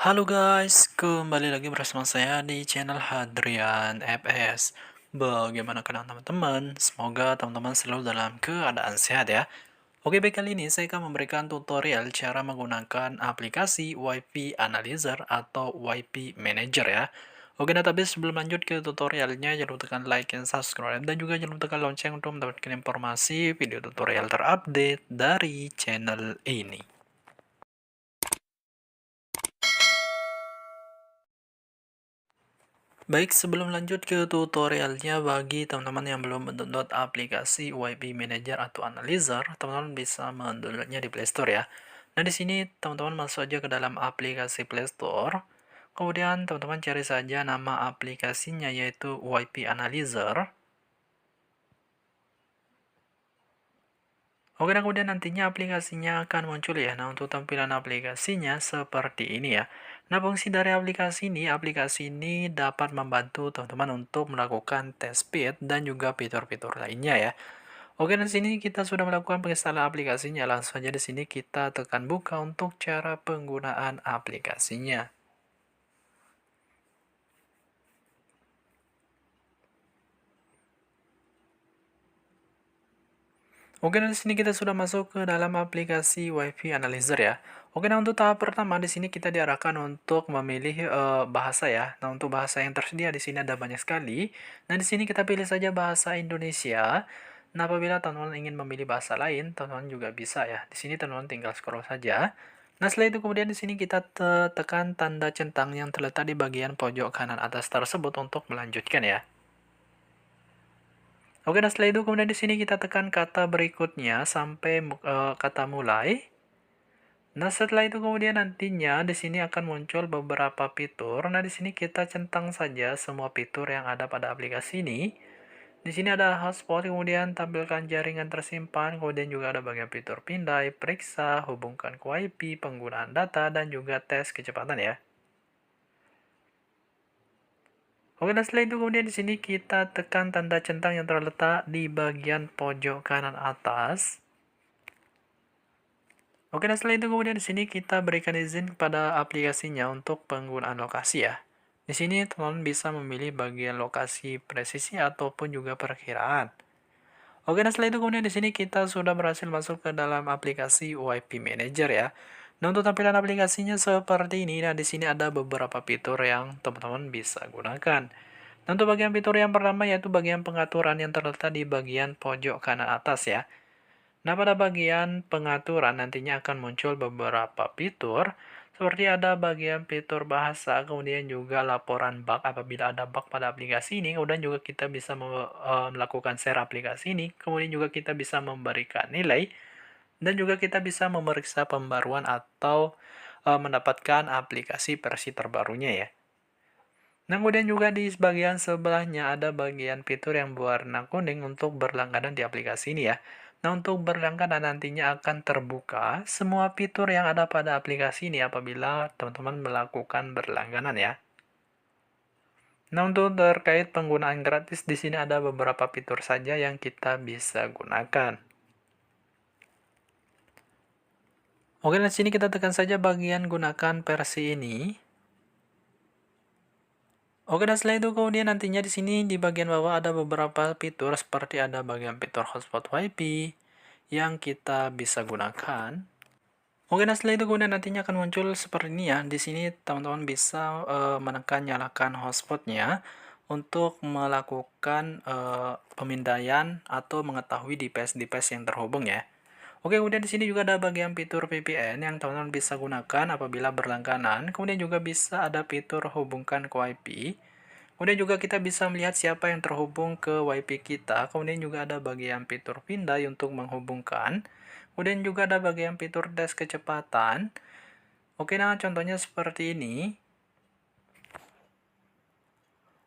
Halo guys, kembali lagi bersama saya di channel Hadrian FS. Bagaimana keadaan teman-teman? Semoga teman-teman selalu dalam keadaan sehat ya. Oke, baik, kali ini saya akan memberikan tutorial cara menggunakan aplikasi WiFi Analyzer atau WiFi Manager ya. Oke, nah tapi sebelum lanjut ke tutorialnya, jangan lupa tekan like dan subscribe, dan juga jangan lupa tekan lonceng untuk mendapatkan informasi video tutorial terupdate dari channel ini. Baik, sebelum lanjut ke tutorialnya, bagi teman-teman yang belum mendownload aplikasi WiFi Manager atau Analyzer, teman-teman bisa mendownloadnya di Play Store ya. Nah, di sini teman-teman masuk aja ke dalam aplikasi Play Store. Kemudian teman-teman cari saja nama aplikasinya, yaitu WiFi Analyzer. Oke, dan kemudian nantinya aplikasinya akan muncul ya. Nah, untuk tampilan aplikasinya seperti ini ya. Nah, fungsi dari aplikasi ini dapat membantu teman-teman untuk melakukan tes speed dan juga fitur-fitur lainnya ya. Oke, dan sini kita sudah melakukan penginstalan aplikasinya. Langsung saja di sini kita tekan buka untuk cara penggunaan aplikasinya. Oke, nah di sini kita sudah masuk ke dalam aplikasi WiFi Analyzer ya. Oke, nah untuk tahap pertama di sini kita diarahkan untuk memilih bahasa ya. Nah, untuk bahasa yang tersedia di sini ada banyak sekali. Nah, di sini kita pilih saja bahasa Indonesia. Nah, apabila teman-teman ingin memilih bahasa lain, teman-teman juga bisa ya. Di sini teman-teman tinggal scroll saja. Nah, setelah itu kemudian di sini kita tekan tanda centang yang terletak di bagian pojok kanan atas tersebut untuk melanjutkan ya. Oke, nah setelah itu kemudian di sini kita tekan kata berikutnya sampai kata mulai. Nah, setelah itu kemudian nantinya di sini akan muncul beberapa fitur. Nah, di sini kita centang saja semua fitur yang ada pada aplikasi ini. Di sini ada hotspot, kemudian tampilkan jaringan tersimpan, kemudian juga ada bagian fitur pindai, periksa, hubungkan ke WiFi, penggunaan data, dan juga tes kecepatan ya. Oke, dan setelah itu kemudian di sini kita tekan tanda centang yang terletak di bagian pojok kanan atas. Oke, dan setelah itu kemudian di sini kita berikan izin kepada aplikasinya untuk penggunaan lokasi ya. Di sini teman-teman bisa memilih bagian lokasi presisi ataupun juga perkiraan. Oke, dan setelah itu kemudian di sini kita sudah berhasil masuk ke dalam aplikasi WiFi Manager ya. Nah, untuk tampilan aplikasinya seperti ini. Nah, di sini ada beberapa fitur yang teman-teman bisa gunakan. Nah, untuk bagian fitur yang pertama yaitu bagian pengaturan yang terletak di bagian pojok kanan atas ya. Nah, pada bagian pengaturan nantinya akan muncul beberapa fitur, seperti ada bagian fitur bahasa, kemudian juga laporan bug apabila ada bug pada aplikasi ini, kemudian juga kita bisa melakukan share aplikasi ini, kemudian juga kita bisa memberikan nilai, dan juga kita bisa memeriksa pembaruan atau mendapatkan aplikasi versi terbarunya ya. Nah, kemudian juga di bagian sebelahnya ada bagian fitur yang berwarna kuning untuk berlangganan di aplikasi ini ya. Nah, untuk berlangganan nantinya akan terbuka semua fitur yang ada pada aplikasi ini apabila teman-teman melakukan berlangganan ya. Nah, untuk terkait penggunaan gratis di sini ada beberapa fitur saja yang kita bisa gunakan. Oke, di sini kita tekan saja bagian gunakan versi ini. Oke, dan setelah itu kemudian nantinya di sini di bagian bawah ada beberapa fitur seperti ada bagian fitur hotspot WiFi yang kita bisa gunakan. Oke, nah setelah itu kemudian nantinya akan muncul seperti ini ya. Di sini teman-teman bisa menekan nyalakan hotspotnya untuk melakukan pemindaian atau mengetahui device-device yang terhubung ya. Oke, kemudian di sini juga ada bagian fitur VPN yang teman-teman bisa gunakan apabila berlangganan. Kemudian juga bisa ada fitur hubungkan ke WiFi. Kemudian juga kita bisa melihat siapa yang terhubung ke WiFi kita. Kemudian juga ada bagian fitur pindai untuk menghubungkan. Kemudian juga ada bagian fitur tes kecepatan. Oke, nah contohnya seperti ini.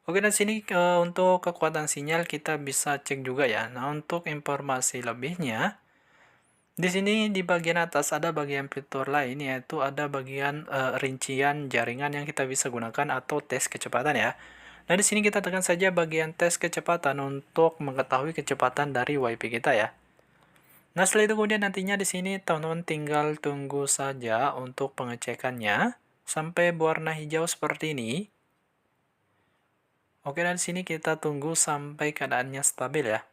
Oke, dan sini untuk kekuatan sinyal kita bisa cek juga ya. Nah, untuk informasi lebihnya, di sini di bagian atas ada bagian fitur lain yaitu ada bagian rincian jaringan yang kita bisa gunakan atau tes kecepatan ya. Nah, di sini kita tekan saja bagian tes kecepatan untuk mengetahui kecepatan dari WiFi kita ya. Nah, setelah itu kemudian nantinya di sini teman-teman tinggal tunggu saja untuk pengecekannya. sampai berwarna hijau seperti ini. Oke, dan sini kita tunggu sampai keadaannya stabil ya.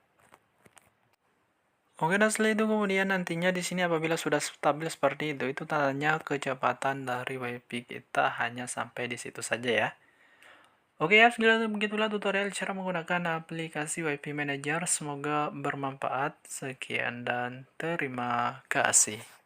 Oke, dan setelah itu kemudian nantinya di sini apabila sudah stabil seperti itu tandanya kecepatan dari WiFi kita hanya sampai di situ saja ya. Oke ya, begitulah tutorial cara menggunakan aplikasi WiFi Manager. Semoga bermanfaat. Sekian dan terima kasih.